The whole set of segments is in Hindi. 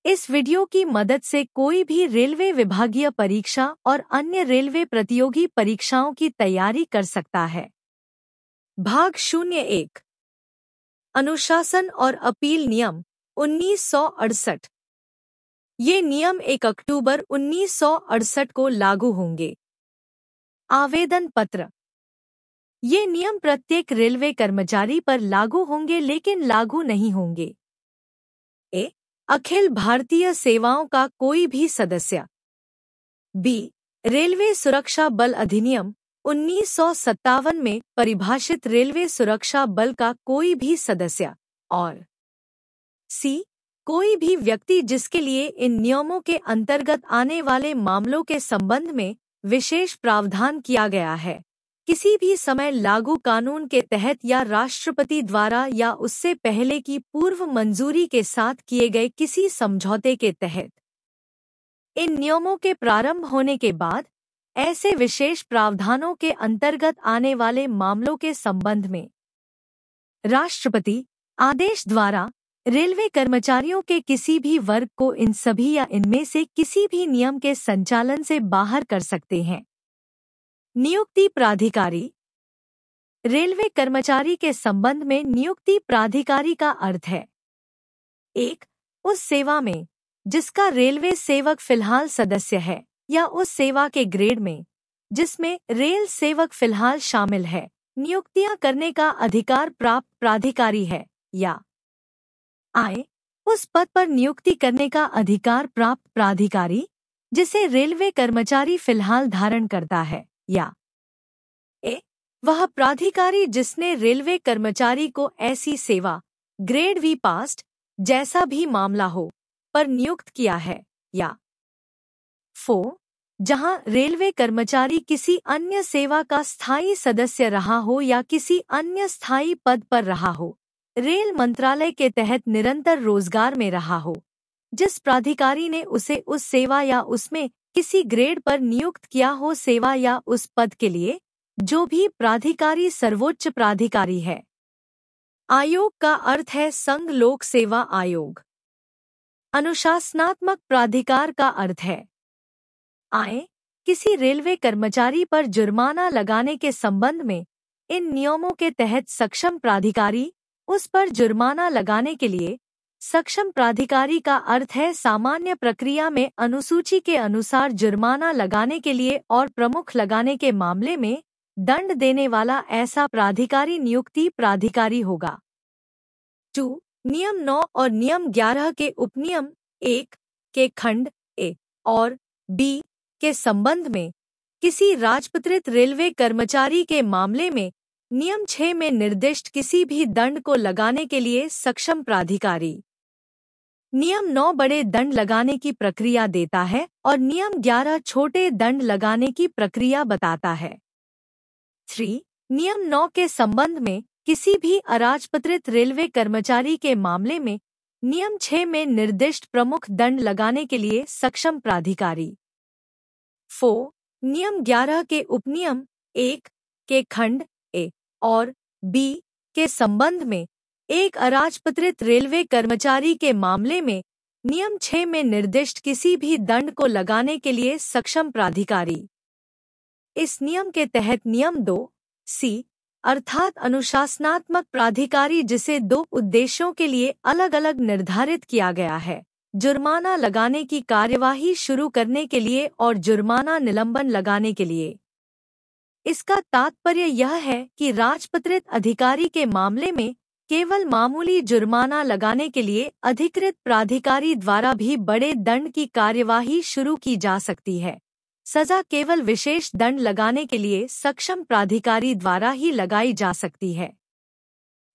इस वीडियो की मदद से कोई भी रेलवे विभागीय परीक्षा और अन्य रेलवे प्रतियोगी परीक्षाओं की तैयारी कर सकता है। भाग 01 अनुशासन और अपील नियम 1968। ये नियम 1 अक्टूबर 1968 को लागू होंगे। आवेदन पत्र। ये नियम प्रत्येक रेलवे कर्मचारी पर लागू होंगे लेकिन लागू नहीं होंगे। अखिल भारतीय सेवाओं का कोई भी सदस्य। बी रेलवे सुरक्षा बल अधिनियम 1957 में परिभाषित रेलवे सुरक्षा बल का कोई भी सदस्य। और सी कोई भी व्यक्ति जिसके लिए इन नियमों के अंतर्गत आने वाले मामलों के संबंध में विशेष प्रावधान किया गया है, किसी भी समय लागू कानून के तहत या राष्ट्रपति द्वारा या उससे पहले की पूर्व मंजूरी के साथ किए गए किसी समझौते के तहत। इन नियमों के प्रारंभ होने के बाद ऐसे विशेष प्रावधानों के अंतर्गत आने वाले मामलों के संबंध में राष्ट्रपति आदेश द्वारा रेलवे कर्मचारियों के किसी भी वर्ग को इन सभी या इनमें से किसी भी नियम के संचालन से बाहर कर सकते हैं। नियुक्ति प्राधिकारी। रेलवे कर्मचारी के संबंध में नियुक्ति प्राधिकारी का अर्थ है 1 उस सेवा में जिसका रेलवे सेवक फिलहाल सदस्य है या उस सेवा के ग्रेड में जिसमें रेल सेवक फिलहाल शामिल है नियुक्तियां करने का अधिकार प्राप्त प्राधिकारी है, या आए उस पद पर नियुक्ति करने का अधिकार प्राप्त प्राधिकारी जिसे रेलवे कर्मचारी फिलहाल धारण करता है, या वह प्राधिकारी जिसने रेलवे कर्मचारी को ऐसी सेवा ग्रेड वी पास्ट जैसा भी मामला हो पर नियुक्त किया है, या 4 जहां रेलवे कर्मचारी किसी अन्य सेवा का स्थायी सदस्य रहा हो या किसी अन्य स्थायी पद पर रहा हो, रेल मंत्रालय के तहत निरंतर रोजगार में रहा हो, जिस प्राधिकारी ने उसे उस सेवा या उसमें किसी ग्रेड पर नियुक्त किया हो, सेवा या उस पद के लिए जो भी प्राधिकारी सर्वोच्च प्राधिकारी है। आयोग का अर्थ है संघ लोक सेवा आयोग। अनुशासनात्मक प्राधिकार का अर्थ है किसी रेलवे कर्मचारी पर जुर्माना लगाने के संबंध में इन नियमों के तहत सक्षम प्राधिकारी उस पर जुर्माना लगाने के लिए सक्षम प्राधिकारी का अर्थ है सामान्य प्रक्रिया में अनुसूची के अनुसार जुर्माना लगाने के लिए और प्रमुख लगाने के मामले में दंड देने वाला ऐसा प्राधिकारी नियुक्ति प्राधिकारी होगा। 2 नियम 9 और नियम 11 के उपनियम 1 के खंड ए और बी के संबंध में किसी राजपत्रित रेलवे कर्मचारी के मामले में नियम 6 में निर्दिष्ट किसी भी दंड को लगाने के लिए सक्षम प्राधिकारी। नियम 9 बड़े दंड लगाने की प्रक्रिया देता है और नियम 11 छोटे दंड लगाने की प्रक्रिया बताता है। 3 नियम 9 के संबंध में किसी भी अराजपत्रित रेलवे कर्मचारी के मामले में नियम 6 में निर्दिष्ट प्रमुख दंड लगाने के लिए सक्षम प्राधिकारी। 4 नियम 11 के उपनियम 1 के खंड ए और बी के संबंध में एक अराजपत्रित रेलवे कर्मचारी के मामले में नियम 6 में निर्दिष्ट किसी भी दंड को लगाने के लिए सक्षम प्राधिकारी। इस नियम के तहत नियम 2 सी अर्थात अनुशासनात्मक प्राधिकारी जिसे 2 उद्देश्यों के लिए अलग अलग निर्धारित किया गया है, जुर्माना लगाने की कार्यवाही शुरू करने के लिए और जुर्माना निलंबन लगाने के लिए। इसका तात्पर्य यह है कि राजपत्रित अधिकारी के मामले में केवल मामूली जुर्माना लगाने के लिए अधिकृत प्राधिकारी द्वारा भी बड़े दंड की कार्यवाही शुरू की जा सकती है। सजा केवल विशेष दंड लगाने के लिए सक्षम प्राधिकारी द्वारा ही लगाई जा सकती है।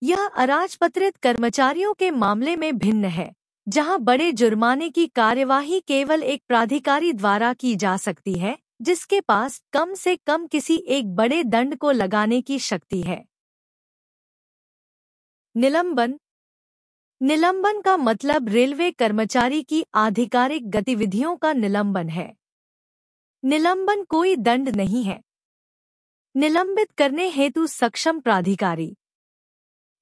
यह अराजपत्रित कर्मचारियों के मामले में भिन्न है, जहां बड़े जुर्माने की कार्यवाही केवल एक प्राधिकारी द्वारा की जा सकती है जिसके पास कम से कम किसी एक बड़े दंड को लगाने की शक्ति है। निलंबन। निलंबन का मतलब रेलवे कर्मचारी की आधिकारिक गतिविधियों का निलंबन है। निलंबन कोई दंड नहीं है। निलंबित करने हेतु सक्षम प्राधिकारी।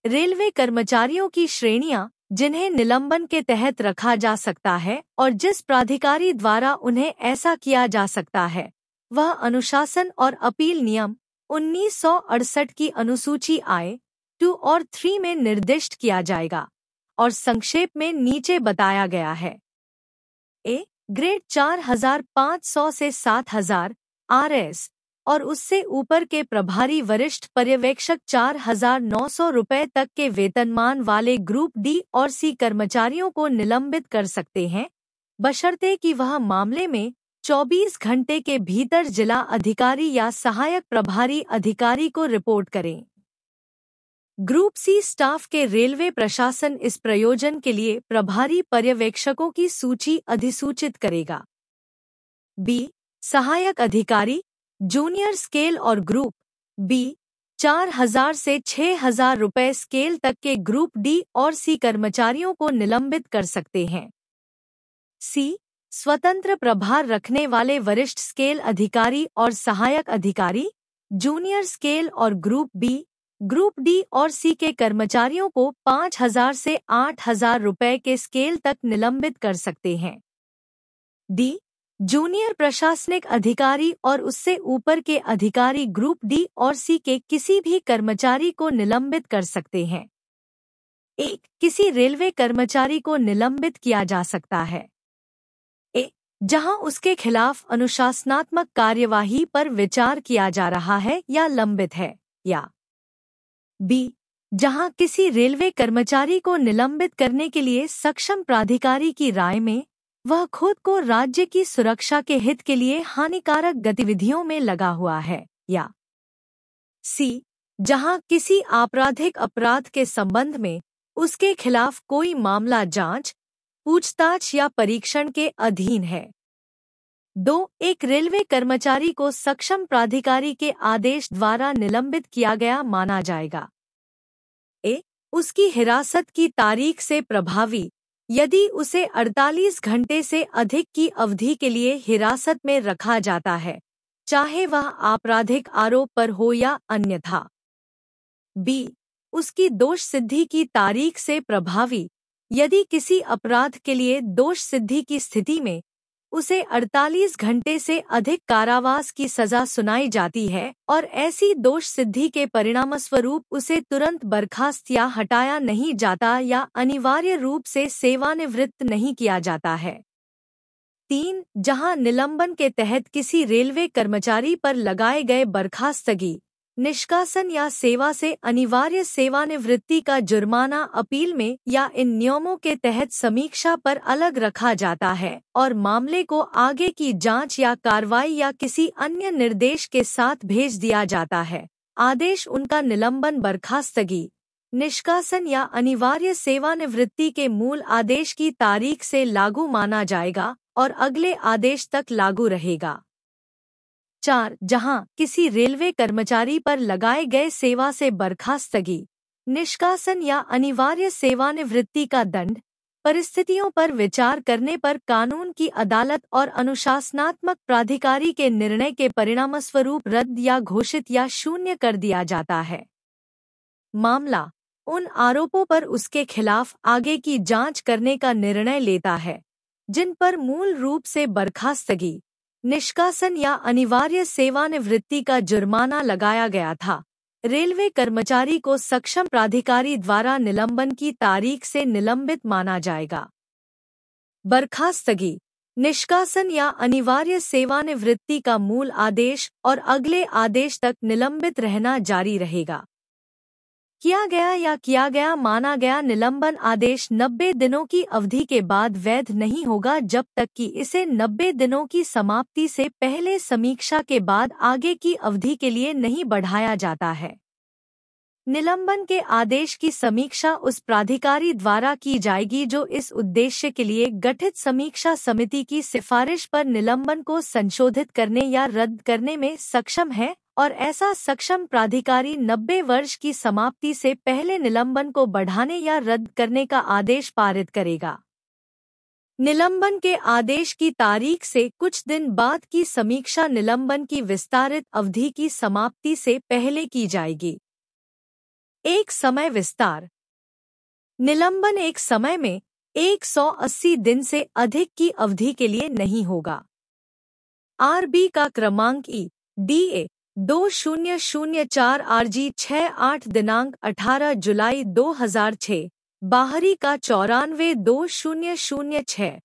रेलवे कर्मचारियों की श्रेणियां जिन्हें निलंबन के तहत रखा जा सकता है और जिस प्राधिकारी द्वारा उन्हें ऐसा किया जा सकता है, वह अनुशासन और अपील नियम 1968 की अनुसूची I, II और III में निर्दिष्ट किया जाएगा और संक्षेप में नीचे बताया गया है। ग्रेड 4500 से 7000 RS और उससे ऊपर के प्रभारी वरिष्ठ पर्यवेक्षक 4900 रुपये तक के वेतनमान वाले ग्रुप D और C कर्मचारियों को निलंबित कर सकते हैं, बशर्ते कि वह मामले में 24 घंटे के भीतर जिला अधिकारी या सहायक प्रभारी अधिकारी को रिपोर्ट करें। ग्रुप C स्टाफ के रेलवे प्रशासन इस प्रयोजन के लिए प्रभारी पर्यवेक्षकों की सूची अधिसूचित करेगा। B सहायक अधिकारी, जूनियर स्केल और ग्रुप B 4000 से 6000 रुपये स्केल तक के ग्रुप D और C कर्मचारियों को निलंबित कर सकते हैं। C स्वतंत्र प्रभार रखने वाले वरिष्ठ स्केल अधिकारी और सहायक अधिकारी, जूनियर स्केल और ग्रुप B, ग्रुप D और C के कर्मचारियों को 5000 से 8000 रुपये के स्केल तक निलंबित कर सकते हैं। D जूनियर प्रशासनिक अधिकारी और उससे ऊपर के अधिकारी ग्रुप D और C के किसी भी कर्मचारी को निलंबित कर सकते हैं। किसी रेलवे कर्मचारी को निलंबित किया जा सकता है जहां उसके खिलाफ अनुशासनात्मक कार्यवाही पर विचार किया जा रहा है या लंबित है, या B जहां किसी रेलवे कर्मचारी को निलंबित करने के लिए सक्षम प्राधिकारी की राय में वह खुद को राज्य की सुरक्षा के हित के लिए हानिकारक गतिविधियों में लगा हुआ है, या C जहां किसी आपराधिक अपराध के संबंध में उसके खिलाफ कोई मामला जांच, पूछताछ या परीक्षण के अधीन है। 2 एक रेलवे कर्मचारी को सक्षम प्राधिकारी के आदेश द्वारा निलंबित किया गया माना जाएगा। उसकी हिरासत की तारीख से प्रभावी यदि उसे 48 घंटे से अधिक की अवधि के लिए हिरासत में रखा जाता है, चाहे वह आपराधिक आरोप पर हो या अन्यथा। B उसकी दोष सिद्धि की तारीख से प्रभावी यदि किसी अपराध के लिए दोष सिद्धि की स्थिति में उसे 48 घंटे से अधिक कारावास की सजा सुनाई जाती है और ऐसी दोष सिद्धि के परिणामस्वरूप उसे तुरंत बर्खास्त या हटाया नहीं जाता या अनिवार्य रूप से सेवानिवृत्त नहीं किया जाता है। 3 जहां निलंबन के तहत किसी रेलवे कर्मचारी पर लगाए गए बर्खास्तगी, निष्कासन या सेवा से अनिवार्य सेवानिवृत्ति का जुर्माना अपील में या इन नियमों के तहत समीक्षा पर अलग रखा जाता है और मामले को आगे की जांच या कार्रवाई या किसी अन्य निर्देश के साथ भेज दिया जाता है। आदेश उनका निलंबन, बर्खास्तगी, निष्कासन या अनिवार्य सेवानिवृत्ति के मूल आदेश की तारीख से लागू माना जाएगा और अगले आदेश तक लागू रहेगा। 4 जहां किसी रेलवे कर्मचारी पर लगाए गए सेवा से बर्खास्तगी, निष्कासन या अनिवार्य सेवानिवृत्ति का दंड परिस्थितियों पर विचार करने पर कानून की अदालत और अनुशासनात्मक प्राधिकारी के निर्णय के परिणामस्वरूप रद्द या घोषित या शून्य कर दिया जाता है। मामला उन आरोपों पर उसके खिलाफ आगे की जांच करने का निर्णय लेता है जिन पर मूल रूप से बर्खास्तगी, निष्कासन या अनिवार्य सेवानिवृत्ति का जुर्माना लगाया गया था। रेलवे कर्मचारी को सक्षम प्राधिकारी द्वारा निलंबन की तारीख से निलंबित माना जाएगा। बर्खास्तगी, निष्कासन या अनिवार्य सेवानिवृत्ति का मूल आदेश और अगले आदेश तक निलंबित रहना जारी रहेगा। किया गया माना गया निलंबन आदेश 90 दिनों की अवधि के बाद वैध नहीं होगा जब तक कि इसे 90 दिनों की समाप्ति से पहले समीक्षा के बाद आगे की अवधि के लिए नहीं बढ़ाया जाता है। निलंबन के आदेश की समीक्षा उस प्राधिकारी द्वारा की जाएगी जो इस उद्देश्य के लिए गठित समीक्षा समिति की सिफारिश पर निलंबन को संशोधित करने या रद्द करने में सक्षम है और ऐसा सक्षम प्राधिकारी 90 वर्ष की समाप्ति से पहले निलंबन को बढ़ाने या रद्द करने का आदेश पारित करेगा। निलंबन के आदेश की तारीख से कुछ दिन बाद की समीक्षा निलंबन की विस्तारित अवधि की समाप्ति से पहले की जाएगी। एक समय विस्तार निलंबन एक समय में 180 दिन से अधिक की अवधि के लिए नहीं होगा। आरबी का क्रमांक DA 2004 RG 68 दिनांक 18 जुलाई 2006, बाहरी का 94 2006।